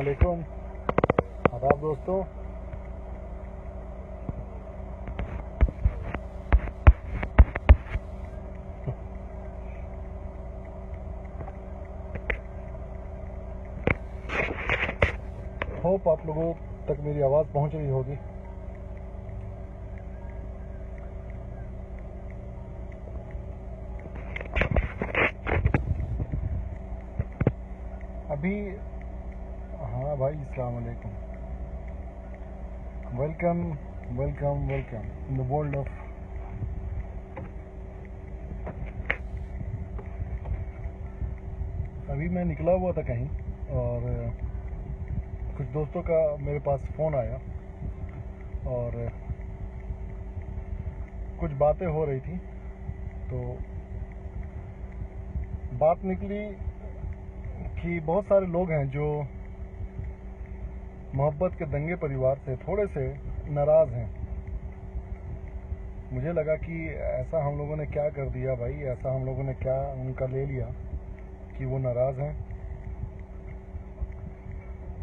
वालेकुम, आदाब दोस्तों। होप आप लोगों तक मेरी आवाज़ पहुंच रही होगी। अभी हाँ भाई, अस्सलाम वालेकुम। Welcome welcome welcome in the world of. अभी मैं निकला हुआ था कहीं और कुछ दोस्तों का मेरे पास फ़ोन आया और कुछ बातें हो रही थी, तो बात निकली कि बहुत सारे लोग हैं जो मोहब्बत के दंगे परिवार से थोड़े से नाराज़ हैं। मुझे लगा कि ऐसा हम लोगों ने क्या कर दिया भाई, ऐसा हम लोगों ने क्या उनका ले लिया कि वो नाराज़ हैं।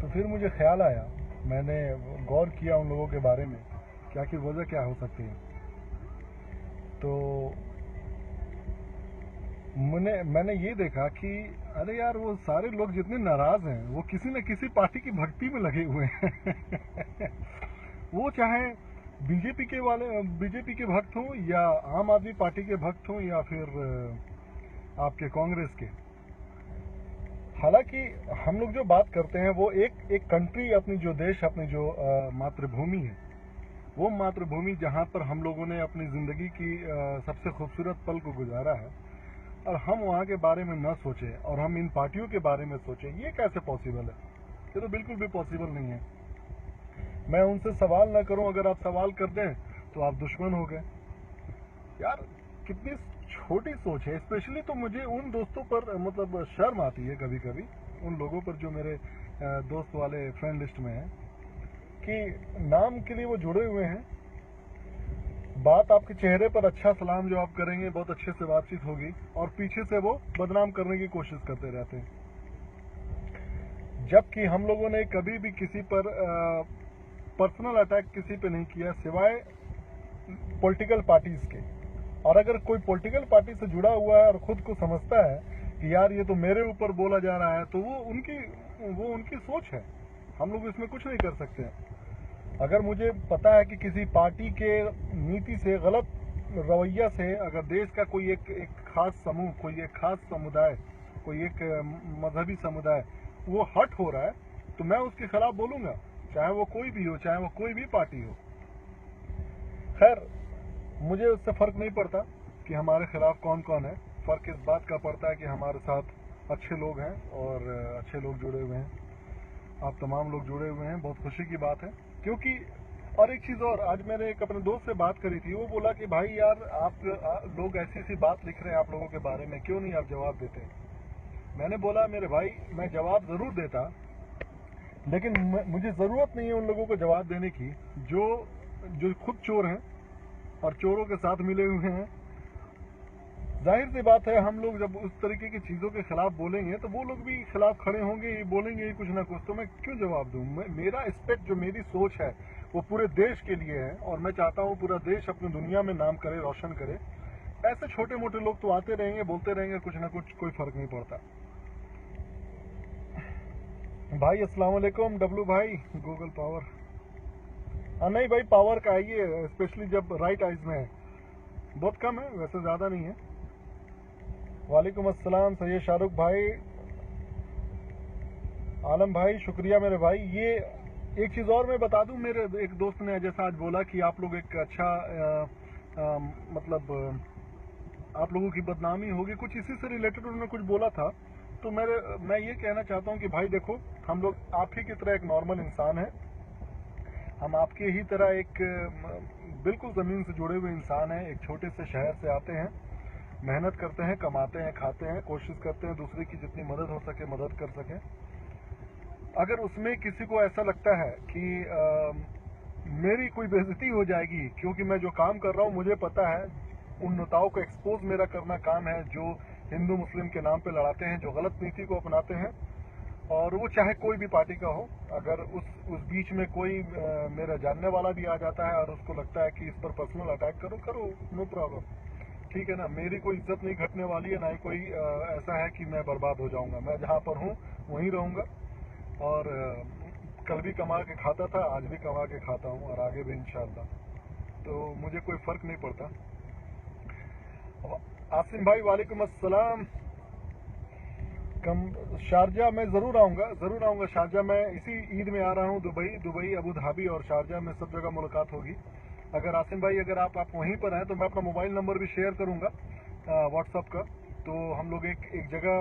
तो फिर मुझे ख्याल आया, मैंने गौर किया उन लोगों के बारे में क्या कि वजह क्या हो सकती है। तो मैंने ये देखा कि अरे यार, वो सारे लोग जितने नाराज़ हैं वो किसी न किसी पार्टी की भक्ति में लगे हुए हैं। वो चाहे बीजेपी के भक्त हों या आम आदमी पार्टी के भक्त हों या फिर आपके कांग्रेस के। हालांकि हम लोग जो बात करते हैं वो एक कंट्री, अपनी जो देश, अपनी जो मातृभूमि है, वो मातृभूमि जहाँ पर हम लोगों ने अपनी ज़िंदगी की सबसे खूबसूरत पल को गुजारा है, और हम वहाँ के बारे में न सोचें और हम इन पार्टियों के बारे में सोचें, ये कैसे पॉसिबल है? ये तो बिल्कुल भी पॉसिबल नहीं है। मैं उनसे सवाल ना करूं, अगर आप सवाल कर दें तो आप दुश्मन हो गए। यार, कितनी छोटी सोच है। स्पेशली तो मुझे उन दोस्तों पर मतलब शर्म आती है कभी कभी, उन लोगों पर जो मेरे दोस्त वाले फ्रेंड लिस्ट में हैं, कि नाम के लिए वो जुड़े हुए हैं। बात आपके चेहरे पर अच्छा सलाम जो आप करेंगे, बहुत अच्छे से बातचीत होगी, और पीछे से वो बदनाम करने की कोशिश करते रहते हैं। जबकि हम लोगों ने कभी भी किसी पर पर्सनल अटैक किसी पे नहीं किया, सिवाय पॉलिटिकल पार्टीज के। और अगर कोई पॉलिटिकल पार्टी से जुड़ा हुआ है और खुद को समझता है कि यार ये तो मेरे ऊपर बोला जा रहा है, तो वो उनकी सोच है। हम लोग इसमें कुछ नहीं कर सकते हैं। अगर मुझे पता है कि किसी पार्टी के नीति से, गलत रवैया से, अगर देश का कोई एक खास समूह, कोई एक खास समुदाय, कोई एक मजहबी समुदाय वो हट हो रहा है, तो मैं उसके खिलाफ बोलूंगा, चाहे वो कोई भी हो, चाहे वो कोई भी पार्टी हो। खैर, मुझे उससे फर्क नहीं पड़ता कि हमारे खिलाफ कौन कौन है। फर्क इस बात का पड़ता है कि हमारे साथ अच्छे लोग हैं और अच्छे लोग जुड़े हुए हैं। आप तमाम लोग जुड़े हुए हैं, बहुत खुशी की बात है। क्योंकि और एक चीज़ और, आज मैंने एक अपने दोस्त से बात करी थी, वो बोला कि भाई यार, आप लोग ऐसी ऐसी बात लिख रहे हैं आप लोगों के बारे में, क्यों नहीं आप जवाब देते? मैंने बोला, मेरे भाई, मैं जवाब ज़रूर देता, लेकिन मुझे ज़रूरत नहीं है उन लोगों को जवाब देने की जो खुद चोर हैं और चोरों के साथ मिले हुए हैं। जाहिर सी बात है, हम लोग जब उस तरीके की चीज़ों के खिलाफ बोलेंगे तो वो लोग भी खिलाफ खड़े होंगे, बोलेंगे कुछ ना कुछ, तो मैं क्यों जवाब दूं? मेरा रिस्पेक्ट, जो मेरी सोच है, वो पूरे देश के लिए है, और मैं चाहता हूँ पूरा देश अपनी दुनिया में नाम करे, रोशन करे। ऐसे छोटे मोटे लोग तो आते रहेंगे, बोलते रहेंगे कुछ ना कुछ, कोई फर्क नहीं पड़ता। भाई अस्सलाम वालेकुम डब्लू भाई, गूगल पावर। नहीं भाई, पावर का है ये, स्पेशली जब राइट आइज में है। बहुत कम है वैसे, ज़्यादा नहीं है। वालेकुम अस्सलाम सैयद शाहरुख भाई, आलम भाई, शुक्रिया मेरे भाई। ये एक चीज़ और मैं बता दूं, मेरे एक दोस्त ने जैसा आज बोला कि आप लोग एक अच्छा मतलब आप लोगों की बदनामी होगी, कुछ इसी से रिलेटेड उन्होंने कुछ बोला था। तो मैं ये कहना चाहता हूं कि भाई देखो, हम लोग आप ही की तरह एक नॉर्मल इंसान है, हम आपके ही तरह एक बिल्कुल ज़मीन से जुड़े हुए इंसान हैं। एक छोटे से शहर से आते हैं, मेहनत करते हैं, कमाते हैं, खाते हैं, कोशिश करते हैं दूसरे की जितनी मदद हो सके मदद कर सकें। अगर उसमें किसी को ऐसा लगता है कि मेरी कोई बेइज्जती हो जाएगी क्योंकि मैं जो काम कर रहा हूँ, मुझे पता है उन नेताओं को एक्सपोज मेरा करना काम है जो हिंदू मुस्लिम के नाम पे लड़ाते हैं, जो गलत नीति को अपनाते हैं, और वो चाहे कोई भी पार्टी का हो। अगर उस बीच में कोई मेरा जानने वाला भी आ जाता है और उसको लगता है कि इस पर पर्सनल अटैक करो, नो प्रॉब्लम, ठीक है ना। मेरी कोई इज्जत नहीं घटने वाली है, ना ही कोई ऐसा है कि मैं बर्बाद हो जाऊंगा। मैं जहां पर हूं वहीं रहूंगा, और कल भी कमा के खाता था, आज भी कमा के खाता हूं, और आगे भी इंशाल्लाह। तो मुझे कोई फर्क नहीं पड़ता। आसिम भाई वालेकुम अस्सलाम। शारजा में जरूर आऊंगा शारजा में। इसी ईद में आ रहा हूँ। दुबई, अबू धाबी और शारजा में सब जगह मुलाकात होगी। अगर आसिम भाई, अगर आप वहीं पर हैं तो मैं अपना मोबाइल नंबर भी शेयर करूंगा व्हाट्सएप का। तो हम लोग एक जगह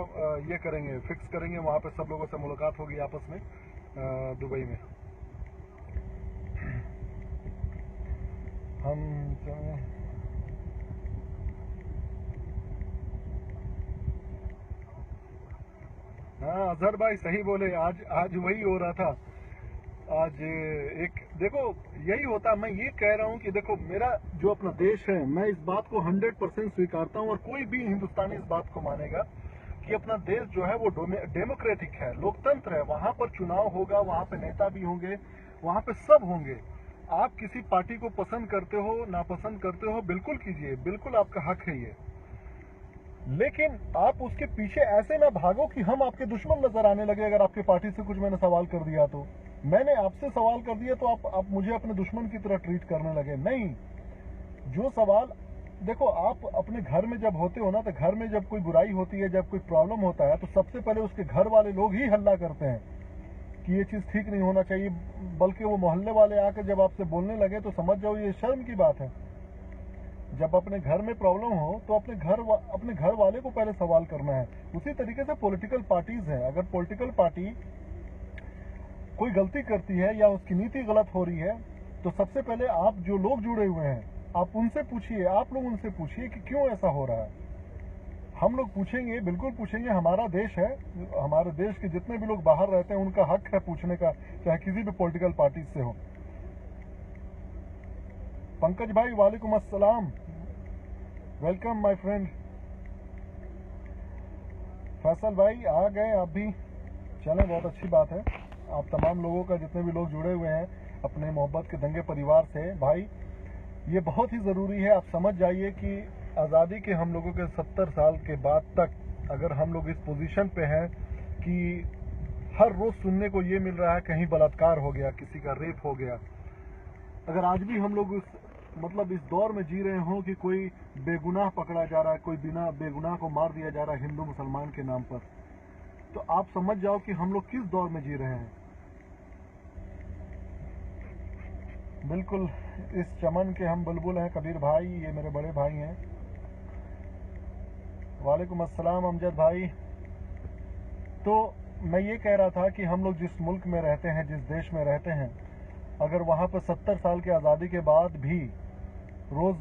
ये करेंगे, फिक्स करेंगे, वहां पे सब लोगों से मुलाकात होगी आपस में दुबई में। हम हाँ, अजहर भाई सही बोले। आज वही हो रहा था। आज एक देखो, यही होता। मैं ये कह रहा हूँ कि देखो, मेरा जो अपना देश है, मैं इस बात को 100% स्वीकारता हूँ, और कोई भी हिंदुस्तानी इस बात को मानेगा कि अपना देश जो है वो डेमोक्रेटिक है, लोकतंत्र है। वहां पर चुनाव होगा, वहां पे नेता भी होंगे, वहां पे सब होंगे। आप किसी पार्टी को पसंद करते हो, नापसंद करते हो, बिल्कुल कीजिए, बिल्कुल आपका हक है ये। लेकिन आप उसके पीछे ऐसे ना भागो कि हम आपके दुश्मन नजर आने लगे। अगर आपके पार्टी से कुछ मैंने सवाल कर दिया तो, मैंने आपसे सवाल कर दिया तो आप मुझे अपने दुश्मन की तरह ट्रीट करने लगे। नहीं, जो सवाल, देखो, आप अपने घर में जब होते हो ना, तो घर में जब कोई बुराई होती है, जब कोई प्रॉब्लम होता है, तो सबसे पहले उसके घर वाले लोग ही हल्ला करते हैं कि ये चीज ठीक नहीं होना चाहिए। बल्कि वो मोहल्ले वाले आकर जब आपसे बोलने लगे तो समझ जाओ ये शर्म की बात है। जब अपने घर में प्रॉब्लम हो तो अपने घर वाले को पहले सवाल करना है। उसी तरीके से पॉलिटिकल पार्टीज हैं। अगर पॉलिटिकल पार्टी कोई गलती करती है या उसकी नीति गलत हो रही है, तो सबसे पहले आप जो लोग जुड़े हुए हैं, आप उनसे पूछिए, आप लोग उनसे पूछिए कि क्यों ऐसा हो रहा है। हम लोग पूछेंगे, बिल्कुल पूछेंगे। हमारा देश है, हमारे देश के जितने भी लोग बाहर रहते हैं उनका हक है पूछने का, चाहे किसी भी पॉलिटिकल पार्टी से हो। पंकज भाई वालेकुम अस्सलाम, वेलकम माय फ्रेंड। फैसल भाई आ गए आप भी, चलें, बहुत अच्छी बात है। आप तमाम लोगों का, जितने भी लोग जुड़े हुए हैं अपने मोहब्बत के दंगे परिवार से, भाई ये बहुत ही ज़रूरी है। आप समझ जाइए कि आज़ादी के हम लोगों के 70 साल के बाद तक अगर हम लोग इस पोजीशन पे हैं कि हर रोज़ सुनने को ये मिल रहा है कहीं बलात्कार हो गया, किसी का रेप हो गया। अगर आज भी हम लोग इस दौर में जी रहे हों कि कोई बेगुनाह पकड़ा जा रहा है, कोई बिना बेगुनाह को मार दिया जा रहा है हिंदू मुसलमान के नाम पर, तो आप समझ जाओ कि हम लोग किस दौर में जी रहे हैं। बिल्कुल, इस चमन के हम बुलबुल हैं। कबीर भाई, ये मेरे बड़े भाई हैं। वालेकुम अस्सलाम अमजद भाई। तो मैं ये कह रहा था कि हम लोग जिस मुल्क में रहते हैं, जिस देश में रहते हैं, अगर वहाँ पर 70 साल की आज़ादी के बाद भी रोज़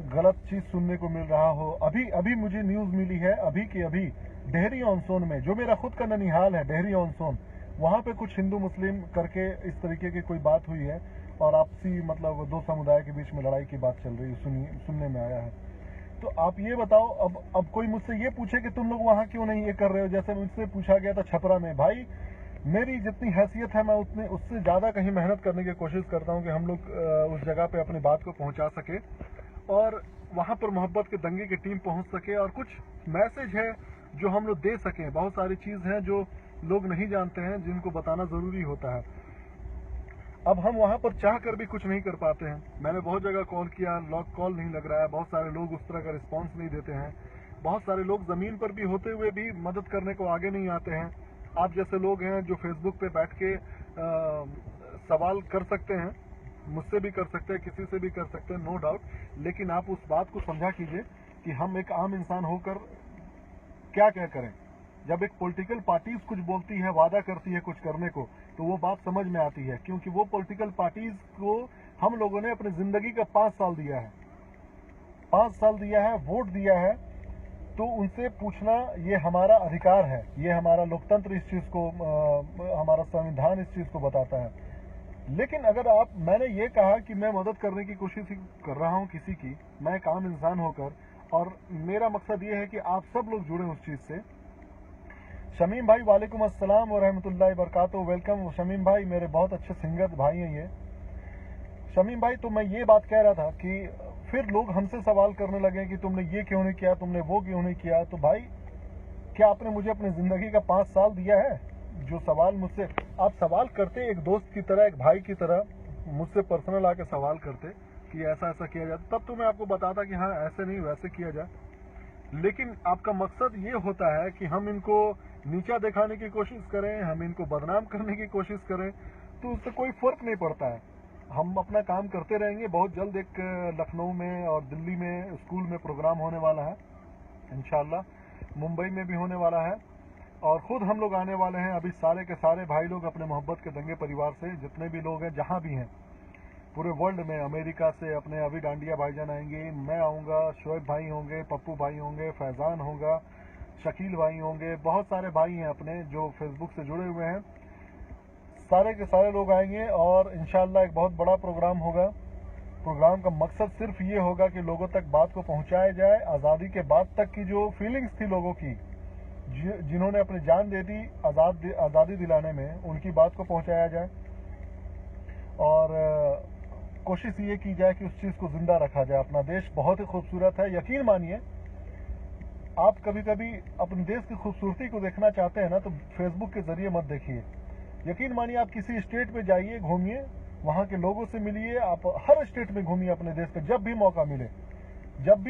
गलत चीज़ सुनने को मिल रहा हो। अभी मुझे न्यूज़ मिली है, अभी की अभी, डेहरी ऑन सोन में, जो मेरा खुद का ननिहाल है, डेहरी ऑन सोन, वहाँ पे कुछ हिंदू मुस्लिम करके इस तरीके की कोई बात हुई है, और आपसी दो समुदाय के बीच में लड़ाई की बात चल रही है, सुनने में आया है। तो आप ये बताओ, अब कोई मुझसे ये पूछे कि तुम लोग वहाँ क्यों नहीं ये कर रहे हो, जैसे मुझसे पूछा गया था छपरा में। भाई, मेरी जितनी हैसियत है, मैं उससे ज़्यादा कहीं मेहनत करने की कोशिश करता हूँ कि हम लोग उस जगह पे अपनी बात को पहुँचा सके, और वहाँ पर मोहब्बत के दंगे की टीम पहुँच सके, और कुछ मैसेज है जो हम लोग दे सकें। बहुत सारी चीज़ हैं जो लोग नहीं जानते हैं, जिनको बताना ज़रूरी होता है। अब हम वहाँ पर चाह कर भी कुछ नहीं कर पाते हैं। मैंने बहुत जगह कॉल किया, लॉक कॉल नहीं लग रहा है। बहुत सारे लोग उस तरह का रिस्पॉन्स नहीं देते हैं। बहुत सारे लोग ज़मीन पर भी होते हुए भी मदद करने को आगे नहीं आते हैं। आप जैसे लोग हैं जो फेसबुक पे बैठ के सवाल कर सकते हैं, मुझसे भी कर सकते हैं, किसी से भी कर सकते हैं, नो डाउट। लेकिन आप उस बात को समझा कीजिए कि हम एक आम इंसान होकर क्या क्या करें। जब एक पॉलिटिकल पार्टीज कुछ बोलती है, वादा करती है कुछ करने को, तो वो बात समझ में आती है, क्योंकि वो पॉलिटिकल पार्टीज को हम लोगों ने अपनी जिंदगी का 5 साल दिया है, 5 साल दिया है, वोट दिया है। तो उनसे पूछना ये हमारा अधिकार है, ये हमारा लोकतंत्र इस चीज को, हमारा संविधान इस चीज को बताता है। लेकिन अगर मैंने ये कहा कि मैं मदद करने की कोशिश कर रहा हूँ किसी की, मैं एक आम इंसान होकर, और मेरा मकसद ये है कि आप सब लोग जुड़े उस चीज से, शमीम भाई वालेकुम अस्सलाम व रहमतुल्लाहि व बरकातुहू। वेलकम शमीम भाई, मेरे बहुत अच्छे सिंगर भाई हैं ये। शमीम भाई, तो मैं ये बात कह रहा था कि फिर लोग हमसे सवाल करने लगे कि तुमने ये क्यों नहीं किया, तुमने वो क्यों नहीं किया। तो भाई, क्या आपने मुझे अपनी जिंदगी का 5 साल दिया है? जो सवाल मुझसे आप सवाल करते एक दोस्त की तरह, एक भाई की तरह मुझसे पर्सनल आके सवाल करते कि ऐसा ऐसा किया जाए, तब तो मैं आपको बताता कि हाँ ऐसे नहीं वैसे किया जाए। लेकिन आपका मकसद ये होता है कि हम इनको नीचा दिखाने की कोशिश करें, हम इनको बदनाम करने की कोशिश करें, तो उससे कोई फर्क नहीं पड़ता है। हम अपना काम करते रहेंगे। बहुत जल्द एक लखनऊ में और दिल्ली में स्कूल में प्रोग्राम होने वाला है, इंशाल्लाह मुंबई में भी होने वाला है, और खुद हम लोग आने वाले हैं। अभी सारे के सारे भाई लोग अपने मोहब्बत के दंगे परिवार से, जितने भी लोग हैं जहां भी हैं पूरे वर्ल्ड में, अमेरिका से अपने अभी डांडिया भाईजान आएंगे, मैं आऊंगा, शोएब भाई होंगे, पप्पू भाई होंगे, फैजान होगा, शकील भाई होंगे, बहुत सारे भाई हैं अपने जो फेसबुक से जुड़े हुए हैं। सारे के सारे लोग आएंगे और इंशाल्लाह एक बहुत बड़ा प्रोग्राम होगा। प्रोग्राम का मकसद सिर्फ ये होगा कि लोगों तक बात को पहुंचाया जाए। आज़ादी के बाद तक की जो फीलिंग्स थी लोगों की, जिन्होंने अपनी जान दे दी आज़ादी दिलाने में, उनकी बात को पहुंचाया जाए और कोशिश ये की जाए कि उस चीज़ को जिंदा रखा जाए। अपना देश बहुत ही खूबसूरत है। यकीन मानिए, आप कभी कभी अपने देश की खूबसूरती को देखना चाहते हैं ना, तो फेसबुक के जरिए मत देखिए। यकीन मानिए, आप किसी स्टेट में जाइए, घूमिए, वहाँ के लोगों से मिलिए। आप हर स्टेट में घूमिए अपने देश में, जब भी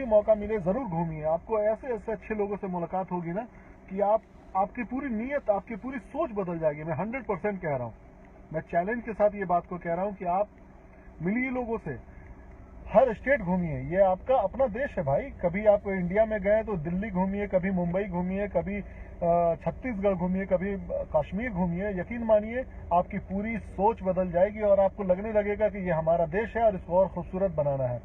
मौका मिले जरूर घूमिए। आपको ऐसे ऐसे अच्छे लोगों से मुलाकात होगी ना कि आपकी पूरी नीयत, आपकी पूरी सोच बदल जाएगी। मैं 100% कह रहा हूँ, मैं चैलेंज के साथ ये बात को कह रहा हूँ कि आप मिलिए लोगों से, हर स्टेट घूमिए। ये आपका अपना देश है भाई। कभी आप इंडिया में गए तो दिल्ली घूमिए, कभी मुंबई घूमिए, कभी छत्तीसगढ़ घूमिए, कभी कश्मीर घूमिए। यकीन मानिए, आपकी पूरी सोच बदल जाएगी और आपको लगने लगेगा कि ये हमारा देश है और इसको और खूबसूरत बनाना है।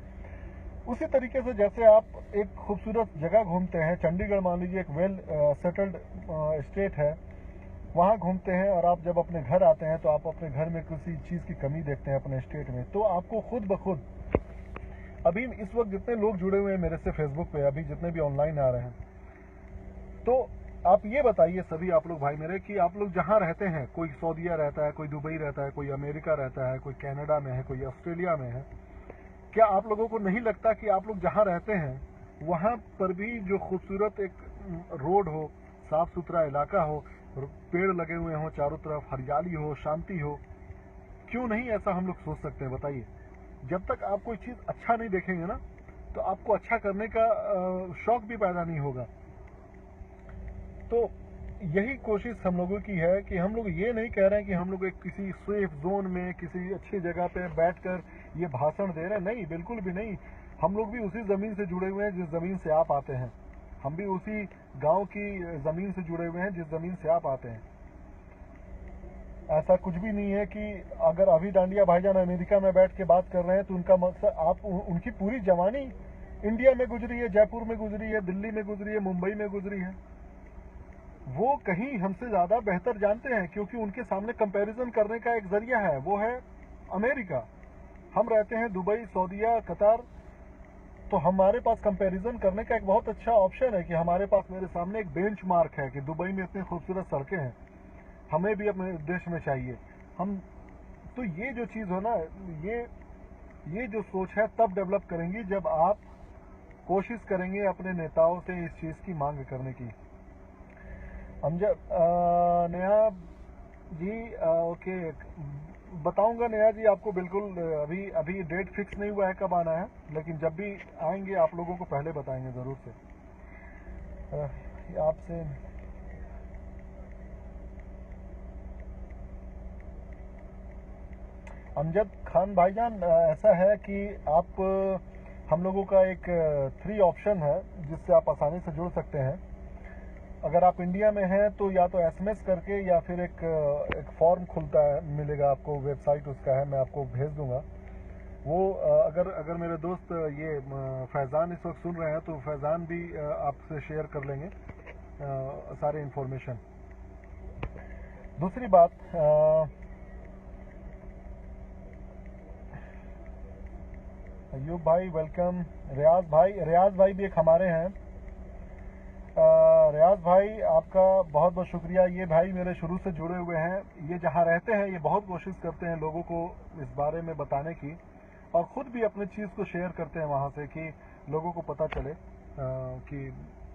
उसी तरीके से जैसे आप एक खूबसूरत जगह घूमते हैं, चंडीगढ़ मान लीजिए एक वेल सेटल्ड स्टेट है, वहाँ घूमते हैं और आप जब अपने घर आते हैं तो आप अपने घर में किसी चीज़ की कमी देखते हैं अपने स्टेट में, तो आपको खुद ब खुद, अभी इस वक्त जितने लोग जुड़े हुए हैं मेरे से फेसबुक पे, अभी जितने भी ऑनलाइन आ रहे हैं, तो आप ये बताइए सभी आप लोग भाई मेरे कि आप लोग जहाँ रहते हैं, कोई सऊदीया रहता है, कोई दुबई रहता है, कोई अमेरिका रहता है, कोई कनाडा में है, कोई ऑस्ट्रेलिया में है, क्या आप लोगों को नहीं लगता कि आप लोग जहाँ रहते हैं वहाँ पर भी जो खूबसूरत एक रोड हो, साफ सुथरा इलाका हो, पेड़ लगे हुए हों, चारों तरफ हरियाली हो, शांति हो, क्यों नहीं ऐसा हम लोग सोच सकते हैं? बताइए। जब तक आप कोई चीज अच्छा नहीं देखेंगे ना, तो आपको अच्छा करने का शौक भी पैदा नहीं होगा। तो यही कोशिश हम लोगों की है कि हम लोग ये नहीं कह रहे हैं कि हम लोग एक किसी सेफ जोन में, किसी अच्छी जगह पे बैठकर ये भाषण दे रहे हैं, नहीं, बिल्कुल भी नहीं। हम लोग भी उसी जमीन से जुड़े हुए हैं जिस जमीन से आप आते हैं। हम भी उसी गांव की जमीन से जुड़े हुए हैं जिस जमीन से आप आते हैं। ऐसा कुछ भी नहीं है कि अगर अभी डांडिया भाईजान अमेरिका में बैठ के बात कर रहे हैं तो उनका मकसद, आप उनकी पूरी जवानी इंडिया में गुजरी है, जयपुर में गुजरी है, दिल्ली में गुजरी है, मुंबई में गुजरी है। वो कहीं हमसे ज्यादा बेहतर जानते हैं, क्योंकि उनके सामने कंपैरिजन करने का एक जरिया है, वो है अमेरिका। हम रहते हैं दुबई, सऊदीया, कतार, तो हमारे पास कंपैरिजन करने का एक बहुत अच्छा ऑप्शन है कि हमारे पास, मेरे सामने एक बेंचमार्क है कि दुबई में इतनी खूबसूरत सड़कें हैं, हमें भी अपने देश में चाहिए। हम तो ये जो चीज हो ना, ये जो सोच है तब डेवलप करेंगी जब आप कोशिश करेंगे अपने नेताओं से इस चीज की मांग करने की। अमजद नेहा जी, ओके, बताऊंगा नेहा जी आपको बिल्कुल। अभी डेट फिक्स नहीं हुआ है कब आना है, लेकिन जब भी आएंगे आप लोगों को पहले बताएंगे जरूर से। आपसे अमजद खान भाईजान, ऐसा है कि आप, हम लोगों का एक 3 ऑप्शन है जिससे आप आसानी से जुड़ सकते हैं। अगर आप इंडिया में हैं तो या तो एसएमएस करके, या फिर एक फॉर्म खुलता है, मिलेगा आपको, वेबसाइट उसका है, मैं आपको भेज दूंगा वो। अगर मेरे दोस्त ये फैजान इस वक्त सुन रहे हैं तो फैजान भी आपसे शेयर कर लेंगे सारे इंफॉर्मेशन। दूसरी बात, अयूब भाई वेलकम, रियाज भाई भी एक हमारे हैं। रियाज भाई आपका बहुत बहुत शुक्रिया। ये भाई मेरे शुरू से जुड़े हुए हैं, ये जहाँ रहते हैं ये बहुत कोशिश करते हैं लोगों को इस बारे में बताने की, और ख़ुद भी अपनी चीज़ को शेयर करते हैं वहाँ से कि लोगों को पता चले कि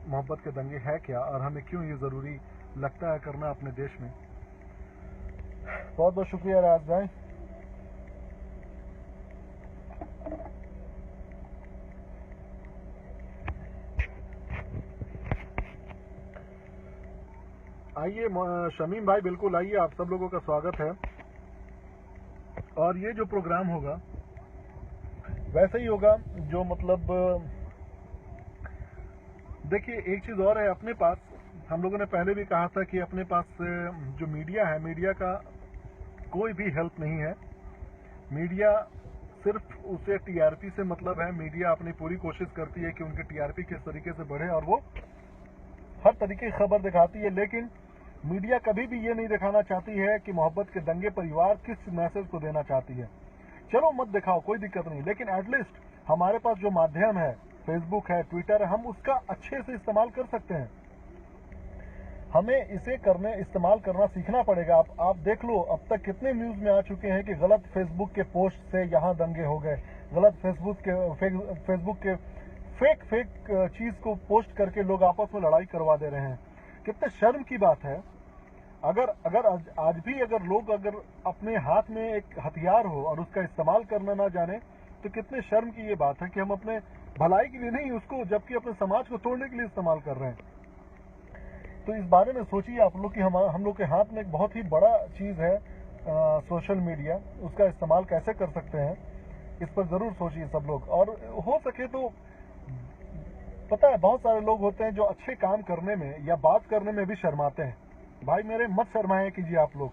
मोहब्बत के दंगे है क्या और हमें क्यों ये ज़रूरी लगता है करना अपने देश में। बहुत बहुत शुक्रिया रियाज भाई। आइए शमीम भाई, बिल्कुल आइए, आप सब लोगों का स्वागत है। और ये जो प्रोग्राम होगा वैसे ही होगा जो मतलब देखिए एक चीज़ और है, अपने पास हम लोगों ने पहले भी कहा था कि अपने पास जो मीडिया है, मीडिया का कोई भी हेल्प नहीं है। मीडिया सिर्फ उसे टीआरपी से मतलब है। मीडिया अपनी पूरी कोशिश करती है कि उनके टीआरपी किस तरीके से बढ़े और वो हर तरीके की खबर दिखाती है, लेकिन मीडिया कभी भी ये नहीं दिखाना चाहती है कि मोहब्बत के दंगे परिवार किस मैसेज को देना चाहती है। चलो मत दिखाओ, कोई दिक्कत नहीं, लेकिन एटलीस्ट हमारे पास जो माध्यम है, फेसबुक है, ट्विटर है, हम उसका अच्छे से इस्तेमाल कर सकते हैं। हमें इसे इस्तेमाल करना सीखना पड़ेगा। आप देख लो अब तक कितने न्यूज में आ चुके हैं कि गलत फेसबुक के पोस्ट से यहाँ दंगे हो गए, गलत फेसबुक के फेक चीज को पोस्ट करके लोग आपस में लड़ाई करवा दे रहे हैं। कितने शर्म की बात है। अगर आज भी अगर लोग अपने हाथ में एक हथियार हो और उसका इस्तेमाल करना ना जाने तो कितने शर्म की ये बात है कि हम अपने भलाई के लिए नहीं, उसको जबकि अपने समाज को तोड़ने के लिए इस्तेमाल कर रहे हैं। तो इस बारे में सोचिए आप लोग कि हम लोग के हाथ में एक बहुत ही बड़ा चीज है सोशल मीडिया, उसका इस्तेमाल कैसे कर सकते हैं, इस पर जरूर सोचिए सब लोग। और हो सके तो पता है बहुत सारे लोग होते हैं जो अच्छे काम करने में या बात करने में भी शर्माते हैं। भाई मेरे मत शर्माया कीजिए, आप लोग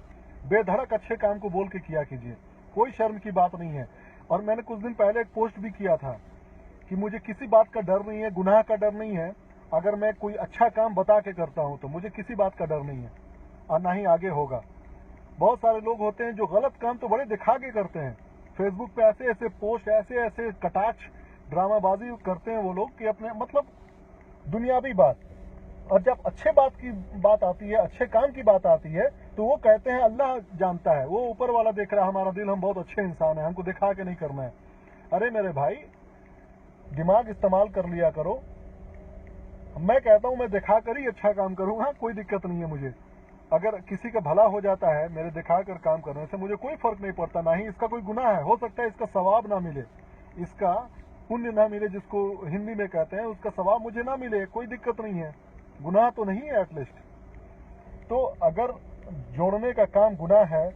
बेधड़क अच्छे काम को बोल के किया कीजिए, कोई शर्म की बात नहीं है। और मैंने कुछ दिन पहले एक पोस्ट भी किया था कि मुझे किसी बात का डर नहीं है, गुनाह का डर नहीं है। अगर मैं कोई अच्छा काम बता के करता हूं तो मुझे किसी बात का डर नहीं है और ना ही आगे होगा। बहुत सारे लोग होते हैं जो गलत काम तो बड़े दिखा के करते हैं, फेसबुक पे ऐसे ऐसे पोस्ट, ऐसे ऐसे कटाक्ष ड्रामाबाजी करते हैं वो लोग कि अपने मतलब दुनियावी बात। और जब अच्छे बात की बात आती है, अच्छे काम की बात आती है, तो वो कहते हैं अल्लाह जानता है, वो ऊपर वाला देख रहा है हमारा दिल, हम बहुत अच्छे इंसान हैं, हमको दिखा के नहीं करना है। अरे मेरे भाई दिमाग इस्तेमाल कर लिया करो। मैं कहता हूं मैं दिखा कर ही अच्छा काम करूंगा, कोई दिक्कत नहीं है मुझे। अगर किसी का भला हो जाता है मेरे दिखाकर काम करने से, मुझे कोई फर्क नहीं पड़ता, ना ही इसका कोई गुनाह है। हो सकता है इसका सवाब ना मिले, इसका पुण्य ना मिले, जिसको हिंदी में कहते हैं, उसका सवाब मुझे ना मिले, कोई दिक्कत नहीं है, गुनाह तो नहीं है एटलीस्ट। तो अगर जोड़ने का काम गुनाह है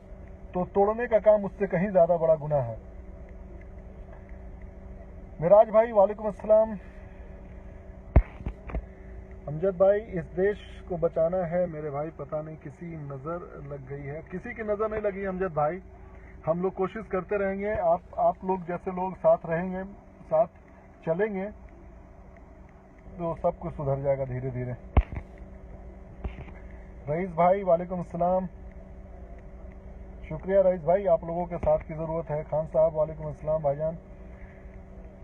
तो तोड़ने का काम उससे कहीं ज्यादा बड़ा गुनाह है। मिराज भाई वालेकुम अस्सलाम। अमजद भाई इस देश को बचाना है मेरे भाई, पता नहीं किसी नजर लग गई है। किसी की नजर नहीं लगी अमजद भाई, हम लोग कोशिश करते रहेंगे। आप लोग जैसे लोग साथ रहेंगे, साथ चलेंगे तो सब कुछ सुधर जाएगा धीरे धीरे। रईस भाई वालेकुम अस्सलाम, शुक्रिया रईस भाई, आप लोगों के साथ की जरूरत है। खान साहब वालेकुम अस्सलाम भाईजान।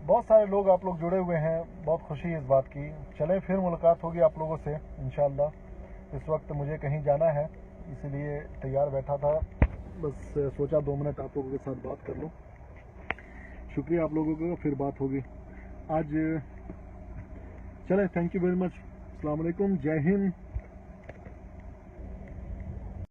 बहुत सारे लोग आप लोग जुड़े हुए हैं, बहुत खुशी है इस बात की। चलें फिर मुलाकात होगी आप लोगों से इंशाअल्लाह। इस वक्त मुझे कहीं जाना है, इसीलिए तैयार बैठा था, बस सोचा 2 मिनट आप लोगों के साथ बात कर लूं। शुक्रिया आप लोगों को, फिर बात होगी आज। चलें, थैंक यू वेरी मच, अस्सलाम वालेकुम, जय हिंद।